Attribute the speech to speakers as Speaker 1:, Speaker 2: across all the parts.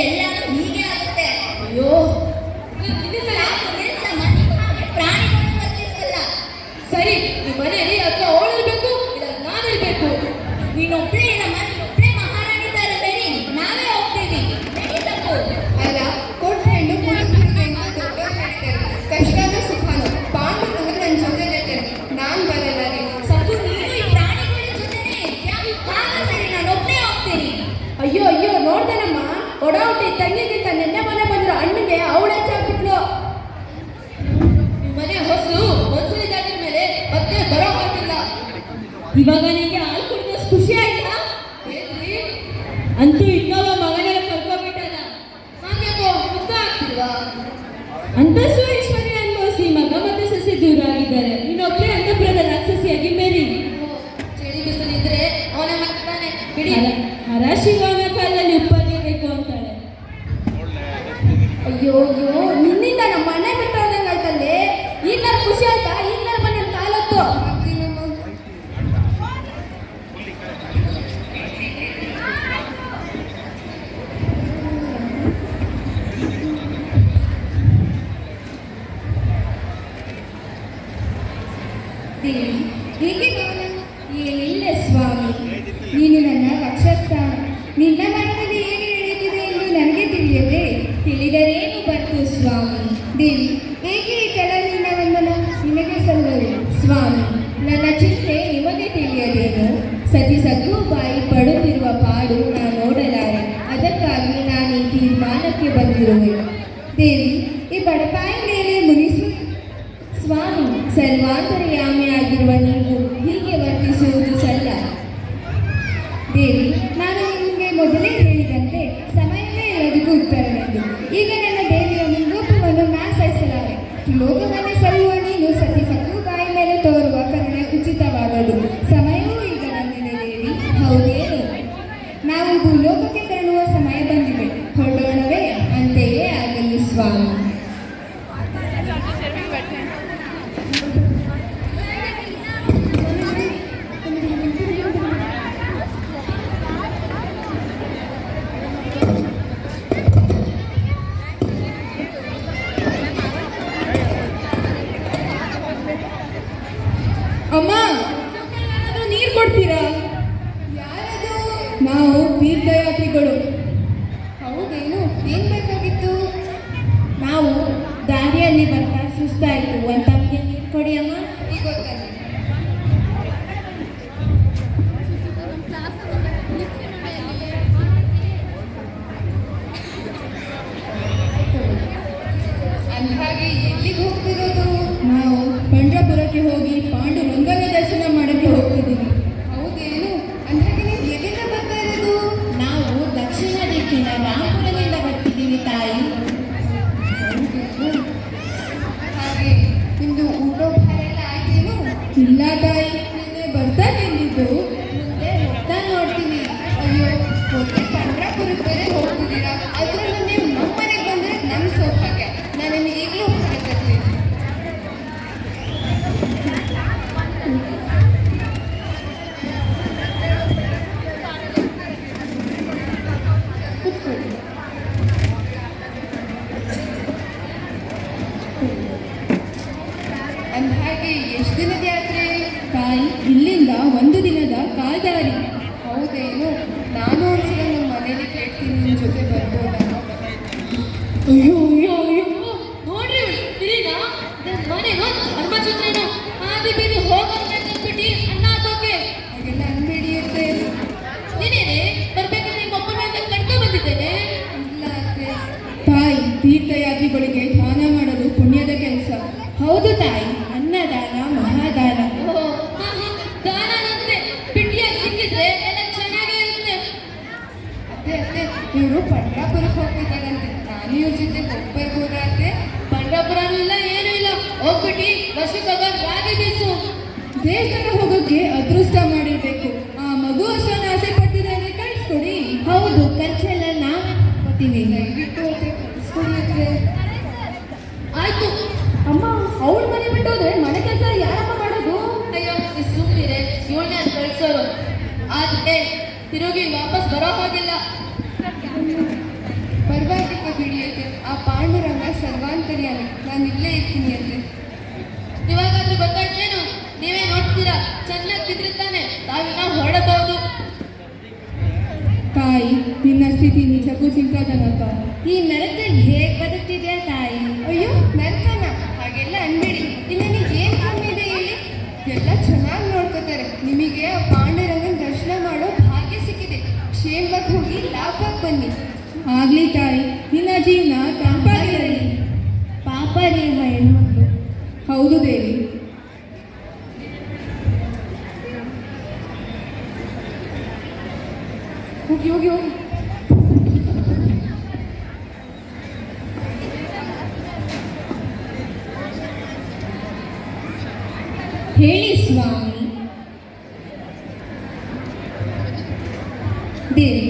Speaker 1: ಎಲ್ಲಾನು ಹೀಗೆ ಆಗುತ್ತೆ.
Speaker 2: ಅಯ್ಯೋ
Speaker 1: ಪ್ರಾಣಿಗಳು ಬರ್ತಿದ್ದಲ್ಲ.
Speaker 2: ಸರಿ, ಈ ಮನೆಯಲ್ಲಿ ಅಥವಾ ಅವಳಿರ್ಬೇಕು ಇಲ್ಲ ನಾನಿರ್ಬೇಕು.
Speaker 1: ನೀನೊಬ್ಳೇ ಇಲ್ಲಮ್ಮ, ನೀನೊಬ್ಳೇ ಮಹಾರಾಣಿ ತರ ಬೇರೆ, ನಾವೇ ಹೋಗ್ತೀವಿ. ನಡೀತಪ್ಪು.
Speaker 3: ಅಲ್ಲ, ಕೊಟ್ಟ ಹೆಣ್ಣು ಕುಟುಂಬಕ್ಕೆ ಅಂತ ದೊಡ್ಡವ್ರು ಹೇಳಿದ್ದಾರೆ. ಕಷ್ಟದ ಸುಖಾನು ಪಾಂಡುರಂಗ ನನ್ನ ಜೊತೆಲಿದ್ದಾರೆ. ನಾನ್ ಬರಲ್ಲ ರೀ.
Speaker 1: ಸತ್ತು ನೀನು ಈ ಪ್ರಾಣಿಗಳ ಜೊತೆನೇ ಇರ್ತೀಯಾ? ಆಗ ಸರಿ, ನಾನೊಬ್ಳೇ ಹೋಗ್ತೀನಿ.
Speaker 2: ಅಯ್ಯೋ ಅಯ್ಯೋ, ನೋಡ್ದೇನಮ್ಮ, ಒಡಹುಟ್ಟಿ ತಂಗಿಗಿಂತ ನೆನ್ನೆ ಮನೆ ಬಂದ್ರು ಅಣ್ಣಗೆ ಅವಳು ಹೆಚ್ಚಾಗ್ಬಿಟ್ಲು. ಈ ಮನೆ ಹೊಸಲು ಒಂದ್ಸಲಿ ದಾಟಿದ ಮೇಲೆ ಮತ್ತೆ ಬರೋ ಹಾಗಿಲ್ಲ. ಇವಾಗ ನಿಮಗೆ ಹಾಲು ಕುಡಿದಷ್ಟು ಖುಷಿ ಆಯ್ತಾ? ಏನ್ರಿ, ಅಂತೂ ಇನ್ನೊಬ್ಬ ಮಗನೆಲ್ಲ ಕರ್ಕೊಬಿಟ್ಟಲ್ಲ. ಹಾಗೆ ಮುಗ್ಧ ಆಗ್ತಿಲ್ವಾ? ಅಂತಸ್ಸು ಐಶ್ವರ್ಯ ಅನುಭವಿಸಿ ಮಗ ಮತ್ತೆ ಸಸಿ ದೂರ ಆಗಿದ್ದಾರೆ. ಇನ್ನೊಬ್ಬರೇ ಅಂತಃಪುರದ ರಾಕ್ಷಸಿಯಾಗಿ ಮೇರಿ. ಚಳಿ ಬಿಸಿಲಿದ್ರೆ ಅವನ ಮಾಡ್ತಾನೆ ಬಿಡಿ. ಹರಾಶಿಗವನ ಕಾಲದಲ್ಲಿ ಉಪ್ಪಬೇಕು ಅಂತಾಳೆ. ಅಯ್ಯೋ ಅಯ್ಯೋ, ನಿನ್ನಿಂದ ನಮ್ಮ ಮನೆ ಬಿಟ್ಟೋದಂಗಾಯ್ತಲ್ಲಿ. ಈಗ ಖುಷಿ ಆಯ್ತಾ? ಈಗ ಬಂದ ಕಾಲತ್ತು
Speaker 3: ದೇವಿ, ಹೇಗೆ ಏನಿಲ್ಲ ಸ್ವಾಮಿ, ನೀನು ನನ್ನ ರಕ್ಷಸ್ಥಾನ. ನಿನ್ನ ಮನದಲ್ಲಿ ಏನು ನಡೆಯುತ್ತಿದೆ ಎಂದು ನನಗೆ ತಿಳಿಯದೆ ತಿಳಿದರೇನು ಬಂತು ಸ್ವಾಮಿ. ದೇವಿ, ಹೇಗೆ ಈ ಕೆಳಗಿನ ವಂದನ ನಿನಗೆ ಸಲ್ಲದು ಸ್ವಾಮಿ. ನನ್ನ ಚಿಂತೆ ನಿಮಗೆ ತಿಳಿಯದೇನು? ಸತಿ ಸತ್ತು ಬಾಯಿ ಪಡುತ್ತಿರುವ ಪಾಡು ನಾನು ನೋಡಲಾರೆ. ಅದಕ್ಕಾಗಿ ನಾನು ಈ ತೀರ್ಮಾನಕ್ಕೆ ಬಂದಿರುವೆ. ದೇವಿ, ಈ ಬಡಪಾಯಿ ಮೇಲೆ ಮುನಿಸು ಸ್ವಾಮಿ. ಸರ್ವಾಂತರ್ಯಾಮಿಯಾಗಿರುವ ನೀವು ಹೀಗೆ ವರ್ತಿಸುವುದು ಸಲ್ಲ. ದೇವಿ, ನಾನು ನಿಮಗೆ ಮೊದಲೇ ಹೇಳಿದಂತೆ ಸಮಯವೇ ಎಲ್ಲದಕ್ಕೂ ಉತ್ತರವೆಂದು. ಈಗ ನನ್ನ ದೇವಿಯ ಮುಂಗೋಪವನ್ನು ನಾ ಸಹಿಸಲಾರೆ. ಲೋಕವನ್ನೇ ಸಲ್ಲುವ ನೀನು ಸತಿ ಸತ್ತು ಬಾಯಿ ಮೇಲೆ ತೋರುವ ಕರುಣೆ ಉಚಿತವಾದದು. ಸಮಯವೂ ಈಗ ಬಂದಿದೆ ದೇವಿ, ಹೌದೇನು? ನಾವು ಭೂಲೋಕಕ್ಕೆ ತೆರಳುವ ಸಮಯ ಬಂದಿದೆ. ಹೊರಡೋಣವೇ? ಅಂತೆಯೇ ಆಗಲಿ ಸ್ವಾಮಿ.
Speaker 2: ಅಮ್ಮ, ನೀರು ಕೊಡ್ತೀರಾ?
Speaker 3: ಯಾರದು?
Speaker 2: ನಾವು ತೀರ್ಥಯಾತ್ರಿಗಳು.
Speaker 3: ಹೌದೇನು? ಏನ್ ಬೇಕಾಗಿತ್ತು?
Speaker 2: ನಾವು ದಾರಿಯಲ್ಲಿ ಬರ್ತಾ ಸುಸ್ತಾಯಿತು. ಒಂದು ತಮಗೆ ನೀರು ಕೊಡಿ ಅಮ್ಮ.
Speaker 3: ಈಗ ಗೊತ್ತಾನೆ. ಅಂದಾಗೆ ಎಲ್ಲಿಗೆ ಹೋಗ್ತಿರೋದು?
Speaker 2: ನಾವು ಪಂಡ್ರಪುರಕ್ಕೆ ಹೋಗಿ ಪಾಂಡುರಂಗನ ದರ್ಶನ ಮಾಡಕ್ಕೆ ಹೋಗ್ತಿದ್ದೀವಿ.
Speaker 3: ಹೌದೇನು? ಅಂದಾಗೆ ನೀವು ಎಲ್ಲಿಂದ ಬರ್ತಾ ಇರೋದು?
Speaker 2: ನಾವು ದಕ್ಷಿಣ ದಿಕ್ಕಿನ ರಾಮಪುರದಿಂದ ಬರ್ತಿದ್ದೀವಿ ತಾಯಿ.
Speaker 3: ಹಾಗೆ ನಿಮ್ದು ಊಟೋಪಹಾರ ಎಲ್ಲ ಆಯ್ತೇನು?
Speaker 2: ಇಲ್ಲ ತಾಯಿ, ನಿನ್ನೆ ಬರ್ತಾ ಬಂದಿದ್ದು.
Speaker 3: ಮುಂದೆ ಹೋಗ್ತಾ ನೋಡ್ತೀನಿ. ಅಯ್ಯೋ, ಮೊದಲೇ ಪಂಡ್ರಾಪುರಕ್ಕೆ ಬೇರೆ ಹೋಗ್ತಿದ್ದೀರಾ. ಅದ್ರಲ್ಲೂ ನೀವು ನಮ್ಮ ಮನೆಗೆ ಬಂದರೆ ನಮ್ಮ ಸೌಭಾಗ್ಯ. ನಾನು ನಿಮಗೆ ಈಗಲೂ ಉಪಹಾರ ತರ್ತೀನಿ. ಅಂದಾಗೆ ಎಷ್ಟು ದಿನದ ಯಾತ್ರೆ?
Speaker 2: ತಾಯಿ, ಇಲ್ಲಿಂದ ಒಂದು ದಿನದ ಕಾಲ್ದಾರಿ.
Speaker 3: ಹೌದೇನು? ನಾನು ಒಂದ್ಸಲ ನಮ್ಮ ಮನೇಲಿ ಕೇಳ್ತೀನಿ, ನಿಮ್ಮ ಜೊತೆ ಬರ್ಬೋದಾ?
Speaker 2: ಅಯ್ಯೋ ಅಯ್ಯೋ ಅಯ್ಯೋ, ನೋಡ್ರಿ ತಿರೀನಾ, ಮನೆಗೆ ಹನುಮಚಂದ್ರನು ಹಾದಿ ಬೀದಿ ಹೋಗೋದ್ಬಿಟ್ಟು ಅನ್ನ ಹಾಕೋಕೆ
Speaker 3: ಹಾಗೆಲ್ಲ ಅನ್ಬೇಡಿ ಅತ್ತೆ.
Speaker 2: ನೀನೇನೆ ಬರ್ಬೇಕಾದ್ರೆ ನಿಮ್ಮ ಅಪ್ಪನ ಕರ್ಕೊಂಡು ಬಂದಿದ್ದೇನೆ.
Speaker 3: ಇಲ್ಲ ಅತ್ತೆ.
Speaker 2: ತಾಯಿ, ತೀರ್ಥಯಾತ್ರಿಗಳಿಗೆ ದಾನ ಮಾಡೋದು ಪುಣ್ಯದ ಕೆಲಸ. ಹೌದು ತಾಯಿ, ಅನ್ನದಾನ ಮಹಾದಾನ. ದಾನನಂತೆ ಪಿಟ್ಟಿಯಾಗಿ ಸಿಕ್ಕಿದ್ರೆ ಎಲ್ಲ ಚೆನ್ನಾಗೇ ಇರುತ್ತೆ.
Speaker 3: ಅತ್ತೆ ಅತ್ತೆ, ಇವರು ಪಂಡ್ರಾಪುರಕ್ಕೆ ಹೋಗ್ತಿದ್ದಾರಂತೆ. ನಾನು ಇವ್ರ ಜೊತೆ ಹೋಗ್ಬರ್ಬೋದಾ ಅತ್ತೆ?
Speaker 2: ಪಂಡ್ರಾಪುರನೂ ಇಲ್ಲ, ಏನೂ ಇಲ್ಲ. ಹೋಗ್ಬಿಟ್ಟು ವರ್ಷಕ್ಕಾಗ ರಾಗಿ ಬೀಸು. ದೇವಸ್ಥಾನ ಹೋಗೋಕ್ಕೆ ಅದೃಷ್ಟ ಮಾಡಿರ್ಬೇಕು. ಆ ಮಗು ಅಷ್ಟೊಂದು ಆಸೆ ಪಡ್ತಿದ್ದಾನೆ, ಕಳಿಸ್ಕೊಡಿ. ಹೌದು, ಖರ್ಚೆಲ್ಲ ನಾವು ಕೊಡ್ತೀವಿ.
Speaker 3: ದಯವಿಟ್ಟು ಅತ್ತೆ ಕಳಿಸ್ಕೊಡಿ ಅತ್ತೆ.
Speaker 2: ಆಯ್ತು ಅಮ್ಮ, ಅವಳ ಮನೆ ಬಿಟ್ಟೋದ್ರೆ ಮನೆ ಕೆಲಸ ಯಾರಪ್ಪ ಮಾಡೋದು?
Speaker 1: ಅಯ್ಯೋ, ಸುಮ್ಮನಿರೆ, ಇವಳನ್ನ ಕಳ್ಸೋರು. ಆದ್ರೆ ತಿರುಗಿ ವಾಪಸ್ ಬರೋ ಹಾಗಿಲ್ಲ.
Speaker 3: ಅಂತೆ ಆ ಪಾಂಡುರಂಗ ಸರ್ವಾಂತರ್ಯಾಮಿ, ನಾನು ಇಲ್ಲೇ ಇರ್ತೀನಿ ಅಂತೆ.
Speaker 2: ಇವಾಗಾದ್ರೂ ಗೊತ್ತಾಯ್ತೇನು? ನೀವೇ ನೋಡ್ತೀರಾ, ಚೆನ್ನಾಗಿ ತಿದ್ರುತ್ತಾನೆ ನಾವಿನ್ನ ಹೊರಡಬಹುದು.
Speaker 3: ತಾಯಿ, ನಿನ್ನ ಸ್ಥಿತಿ ನಿಜಕ್ಕೂ ಚಿಂತಾಜನಕ. ಈ ನರಕದಲ್ಲಿ ಹೇಗೆ ಬದುಕ್ತಿದ್ಯಾ ತಾಯಿ? ಅಯ್ಯೋ ನರಕನ ಹಾಗೆಲ್ಲ ಅನ್ಬೇಡಿ. ಇನ್ನು ನೀವು ಏನು ಕಮ್ಮಿ ಇದೆ ಹೇಳಿ? ಎಲ್ಲ ಚೆನ್ನಾಗಿ ನೋಡ್ಕೋತಾರೆ. ನಿಮಗೆ ಆ ಪಾಂಡುರಂಗನ ದರ್ಶನ ಮಾಡೋ ಭಾಗ್ಯ ಸಿಕ್ಕಿದೆ. ಕ್ಷೇಮವಾಗಿ ಹೋಗಿ ಲಾಭಕ್ಕೆ ಬನ್ನಿ. ಆಗ್ಲಿ ತಾಯಿ, ನಿನ್ನ ಜೀವನ ತಂಪಾಗಿರಲಿ. ಪಾಪ ನಿಮ್ಮ ಹೆಣ್ಮಕ್ಳು. ಹೌದು ದೇವಿ. ಹೋಗಿ ಹೋಗಿ ಹೋಗಿ. ಹೇಳಿ ಸ್ವಾಮಿ. ದೇವಿ,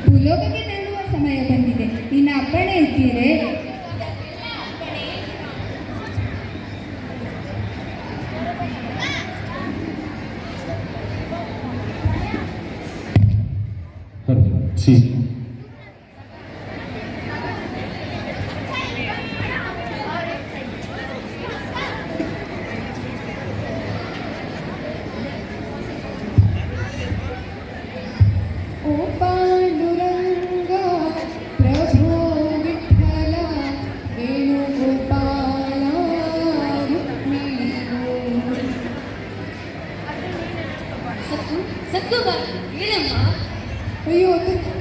Speaker 3: ಭೂಲೋಕಕ್ಕೆ ತೆರಳುವ ಸಮಯ ಬಂದಿದೆ. ನಿನ್ನ ಅಪ್ಪಣೆ ಇದ್ದೀರೇ?
Speaker 4: Sí.
Speaker 3: ಓ ಪಾಂಡುರಂಗ ಪ್ರಭು ವಿಠಲ ವೇಣುಗೋಪಾಲ ರುಕ್ಮಿಣಿ.
Speaker 2: ಸತ್ತು ಏನಮ್ಮ?
Speaker 3: ಅಯ್ಯೋ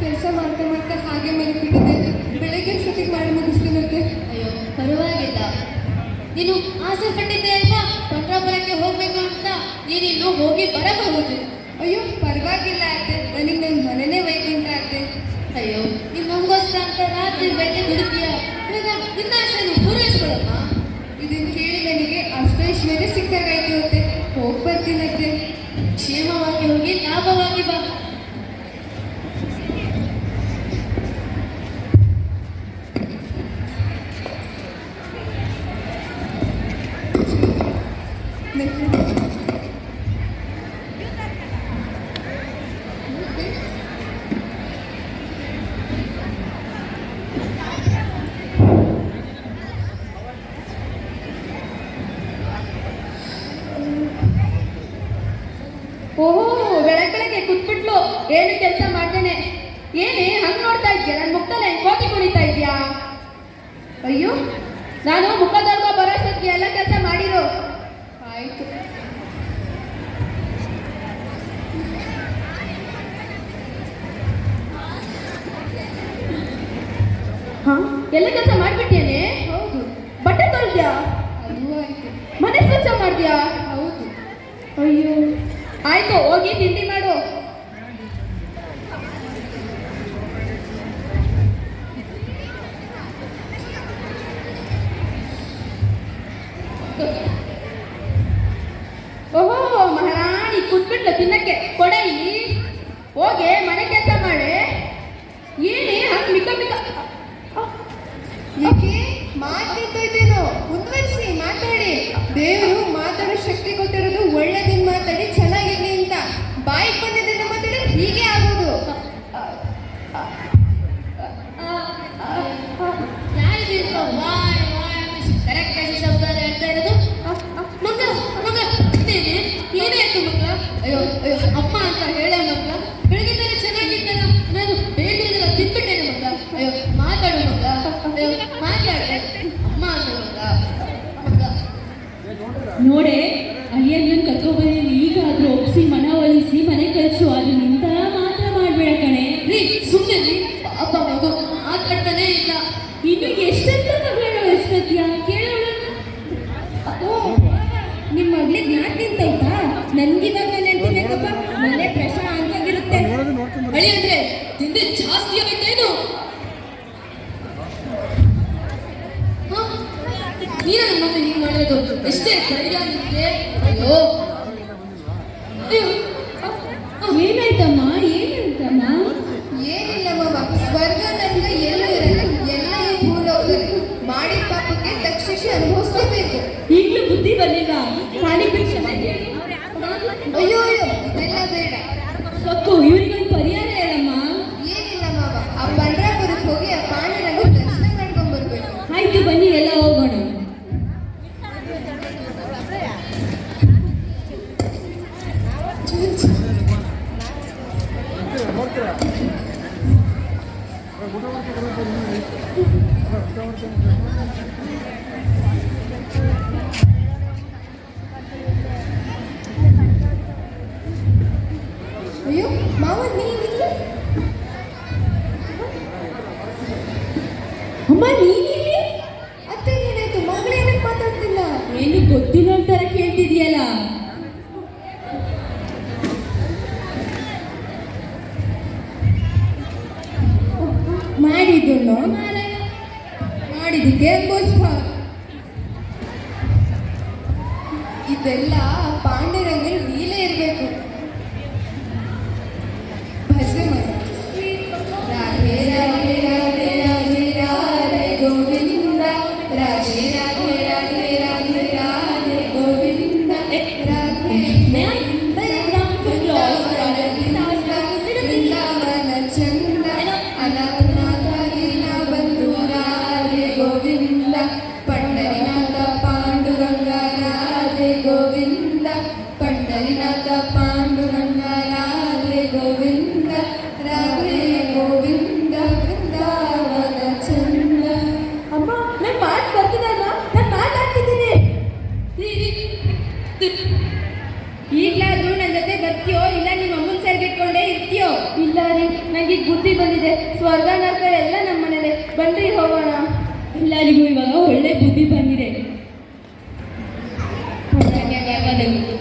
Speaker 3: ಕೆಲಸ ಮಾಡ್ತಾ ಮಾಡ್ತಾ ಹಾಗೆ ಮಲಗಿಬಿಟ್ಟಿದೆ. ಬೆಳಗ್ಗೆ ಅಷ್ಟೊತ್ತಿಗೆ ಮಾಡಿ ಮುಗಿಸ್ತೀನಂತೆ.
Speaker 2: ಅಯ್ಯೋ ಪರವಾಗಿಲ್ಲ, ನೀನು ಆಸೆ ಪಟ್ಟಿದ್ದೆ ಅಲ್ವಾ ಪಂಡ್ರಾಪುರಕ್ಕೆ ಹೋಗ್ಬೇಕು ಅಂತ. ನೀನಿನ್ನು ಹೋಗಿ ಬರಬಹುದು.
Speaker 3: ಅಯ್ಯೋ ಪರವಾಗಿಲ್ಲ ಅತ್ತೆ, ನನಗೆ ನನ್ನ ಮನೆನೇ ವೈಕುಂಠ ಅತ್ತೆ.
Speaker 2: ಅಯ್ಯೋ ನೀನು ನಮಗೋಸ್ಕರ ಅಂತ ರಾತ್ರಿ ಬೆಳಗ್ಗೆ ದುಡಿತೀಯ. ಇವಾಗ ನಿನ್ನ ಆಸೆಯನ್ನು ಪೂರೈಸ್ಕೊಳಮ್ಮ.
Speaker 3: ಇದನ್ನು ಕೇಳಿ ನನಗೆ ಅಷ್ಟೈಶ್ವರ್ಯ ಸಿಕ್ಕಾಗಾಯ್ತು ಅತ್ತೆ. ಹೋಗಿ ಬರ್ತೀನತ್ತೆ.
Speaker 2: ಕ್ಷೇಮವಾಗಿ ಹೋಗಿ ಲಾಭವಾಗಿ ಬಾ.
Speaker 1: ಓಹೋ, ಬೆಳಗ್ಗೆ ಕೂತ್ಬಿಟ್ಲು. ಏನು ಕೆಲಸ ಮಾಡ್ತೇನೆ. ಏನೇ ಹಂಗೆ ನೋಡ್ತಾ ಇದ್ಯಾ? ನನ್ನ ಮುಖದಲ್ಲಿ ಕೋತಿ ಕುಣಿತಾ ಇದ್ಯಾ? ಅಯ್ಯೋ, ನಾನು ಮುಖ ತೊಳ್ಕೊ ಬರೋಷ್ಟೊತ್ತಿಗೆ ಎಲ್ಲ ಕೆಲಸ ಮಾಡಿರು.
Speaker 3: ಆಯ್ತು.
Speaker 1: ಹಾ, ಎಲ್ಲ ಕೆಲಸ ಮಾಡ್ಬಿಟ್ಯಾನೆ?
Speaker 3: ಹೌದು.
Speaker 1: ಬಟ್ಟೆ ತೊಳ್ದ್ಯಾ?
Speaker 3: ಅದು ಆಯ್ತು.
Speaker 1: ಮನೆ ಸ್ವಚ್ಛ ಮಾಡ್ದ್ಯಾ?
Speaker 3: ಹೌದು.
Speaker 1: ಅಯ್ಯೋ, ಆಯ್ತು, ಹೋಗಿ ತಿಂಡಿ ಮಾಡು. ಓಹೋ, ಮಹಾರಾಣಿ ಕೂತ್ಬಿಟ್ಲು ತಿನ್ನಕ್ಕೆ. ಕೊಡೆ ಇಲ್ಲಿ. ಹೋಗಿ ಮನೆ ಕೆಲಸ ಮಾಡೆ. ಏನೇ ಹಂಗೆ ಮಿಕ್ಕ ಮಿಕ್ಕ.
Speaker 3: ಯಾಕೆ ಮಾತಾಡ್ತಿದ್ದೇನೋ? ಮುಂದುವರಿಸಿ ಮಾತಾಡಿ. ದೇವರು ಮಾತಾಡೋ ಶಕ್ತಿ ಕೊಟ್ಟಿರೋದು ಒಳ್ಳೆದಿನ್ ಮಾತಾಡಿ ಚೆನ್ನಾಗಿರ್ಲಿ ಅಂತ. ಬಾಯಿಗೆ ಬಂದಿದ್ದನ್ನ ಮಾತಾಡಿ ಹೀಗೆ ಆಗೋದು.
Speaker 2: ಯಾರಿಗಿಂತ ವಾಯ್ ವಾಯ್ ಕರೆಕ್ಟ್ ಆಗಿ ಶಬ್ದ ಹೇಳ್ತಾ ಇರೋದು. ಮಗ ಮಗ ಇದ್ದೇನೆ. ಏನಾಯ್ತು ಮಗ? ಅಯ್ಯೋ ಅಯ್ಯೋ ಅಮ್ಮ ಅಂತ ಹೇಳ ಮಗ. ಬೆಳಗ್ಗೆ ತಾನೆ ಚೆನ್ನಾಗಿದ್ದಲ್ಲ, ನಾನು ಬೇಕಿರೋದೆಲ್ಲ ತಿನ್ಬಿಟ್ಟೇನೆ ಮಗ. ಅಯ್ಯೋ ಮಾತಾಡು ಮಗ. ಅಯ್ಯೋ ಮಾತಾಡೆ ಅಮ್ಮ ಅಂತ ಮಗ.
Speaker 5: ನೋಡೆ, ಅಳಿಯನ್ನ ಕರ್ಕೊಬಂದಿದ್ದೀನಿ. ಈಗಾದ್ರೂ ಒಪ್ಪಿಸಿ ಮನವೊಲಿಸಿ ಮನೆ ಕಳಿಸು. ಅದು ನಿಂತ ಮಾತ್ರ ಮಾಡ್ಬೇಡ ಕಣೆ.
Speaker 2: ರೀ ಸುಮ್ಮನೆ ರೀ, ಪಾಪ ಮಗು ಮಾತಾಡ್ತಾನೆ ಇಲ್ಲ.
Speaker 5: ಇನ್ನು ಎಷ್ಟಂತ ಮಗಳನ್ನ ವಹಿಸ್ಕೊತೀಯಾ? ಕೇಳೋಣ.
Speaker 3: ಓ, ನಿಮ್ಮ ಮಗಳಿಗೆ ಯಾಕೆ ನಿಂತೈತಾ? ನನ್ಗಿವಾಗ ನೆನ್ಪಿಬೇಕಪ್ಪ. ಮನೆ ಪ್ರಶಾಂತವಾಗಿರುತ್ತೆ.
Speaker 2: ಅಳಿ ಅಂದ್ರೆ ತಿಂದೆ ಜಾಸ್ತಿ ಆಯ್ತೇನು? ನೀನ ನಮ್ಮನ್ನು ಹೀಗೆ ಮಾಡಿರೋದು ಎಷ್ಟೇ ಧೈರ್ಯ ನಿಮಗೆ? ಅಯ್ಯೋ ಅಯ್ಯೋ
Speaker 5: ಏನಾಯ್ತಮ್ಮ? ಏನಂತಮ್ಮ?
Speaker 3: ಏನಿಲ್ಲ ಮಾವ, ಸ್ವರ್ಗ ನನ್ಗ ಎಲ್ಲೂ ಇರಲ್ಲ. ಎಲ್ಲ ಈ ಭೂಲೋಕದಲ್ಲಿ ಮಾಡಿದ ಪಾಪಕ್ಕೆ ತಕ್ಷಿಸಿ ಅನುಭವಿಸ್ಲೇಬೇಕು.
Speaker 5: ಈಗಲೂ ಬುದ್ಧಿ ಬರ್ಲಿಲ್ಲ. ಖಾಲಿ ಭಿಕ್ಷೆ
Speaker 3: ಅಯ್ಯೋ ಅಯ್ಯೋ
Speaker 2: ಬೇಡ.
Speaker 5: ಸೊಕ್ಕು ಇವರಿಗೊಂದು ಪರಿಹಾರ ಹೇಳಮ್ಮ.
Speaker 2: ಏನಿಲ್ಲ ಮಾವ, ಆ ಪಂಡ್ರಾಪುರಕ್ಕೆ ಹೋಗಿ ಆ ಪಾಂಡುರಂಗ ದರ್ಶನ ಮಾಡ್ಕೊಂಡ್ ಬರ್ಬೇಕು.
Speaker 5: ಆಯ್ತು ಬನ್ನಿ ಎಲ್ಲ ಹೋಗೋಣ.
Speaker 2: ಅಯ್ಯೋ ಮಾವ, ನೀನಿಲ್ಲಿ?
Speaker 5: ಅಮ್ಮ ನೀನಿಲ್ಲಿ?
Speaker 2: ಅತ್ತೆ ಏನಾಯ್ತು? ಮಗಳೇನಕ್ಕೆ ಮಾತಾಡ್ತಿಲ್ಲ?
Speaker 5: ಏನು ಗೊತ್ತಿಲ್ಲ ತರ ಕೇಳ್ತಿದ್ಯಲ್ಲ.
Speaker 3: ಮಾಡಿದ್ದು ಮಾರಾಯ, ಮಾಡಿದ್ದಕ್ಕೆ ಗೋಸ್ಕರ.
Speaker 2: ಇದೆಲ್ಲ ಪಾಂಡುರಂಗನ ಲೀಲೆ ಇರ್ಬೇಕು. ಭಜನೆ ಮಾಡಿ. ರಾಧೆ ರಾಧೆ ರಾಧೆ ರಾಧೆ ರಾಧೆ ಗೋವಿಂದ, ರಾಧೆ ರಾಧೆ ರಾಧೆ ರಾಧೆ ರಾಧೆ ಗೋವಿಂದ, ರಾಧೆ ವೃಂದಾವನ ಚಂದ, ಅನಾಥನಾಥ ಬಂಧು ರಾಧೆ ಗೋವಿಂದ, ಪಂಡರಿನಾಥ ಪಾಂಡುರಂಗ ರಾಧೆ ಗೋವಿಂದ, ಪಂಡರಿನಾಥ ಪಾಂಡುರಂಗ ರಾಧೆ ಗೋವಿಂದ, ರಾಧೆ ಗೋವಿಂದ ವೃಂದಾವನ ಚಂದ.
Speaker 3: ಅಮ್ಮ, ನನ್ ಮಾತು ಬರ್ತಿದಲ್ವಾ? ನಾನು ಮಾತಾಡ್ತಿದ್ದೀನಿ. ಈಗ್ಲಾದ್ರೂ ನನ್ನ ಜೊತೆ ಬರ್ತೀಯೋ ಇಲ್ಲ ನಿಮ್ಮ ಅಮ್ಮನ ಸರ್ಗಿಟ್ಕೊಂಡೇ ಇರ್ತೀಯೋ?
Speaker 1: ಇಲ್ಲ ರೀ, ನಂಗೆ ಈಗ ಬುದ್ಧಿ ಬಂದಿದೆ. ಸ್ವರ್ಗ ನರಕ ಎಲ್ಲ ನಮ್ಮ ಮನೇಲೆ. ಬನ್ರಿ ಹೋಗೋಣ.
Speaker 5: ಎಲ್ಲರಿಗೂ ಇವಾಗ ಒಳ್ಳೆ ಬುದ್ಧಿ ಬಂದಿದೆ.
Speaker 2: ಧನ್ಯವಾದಗಳು.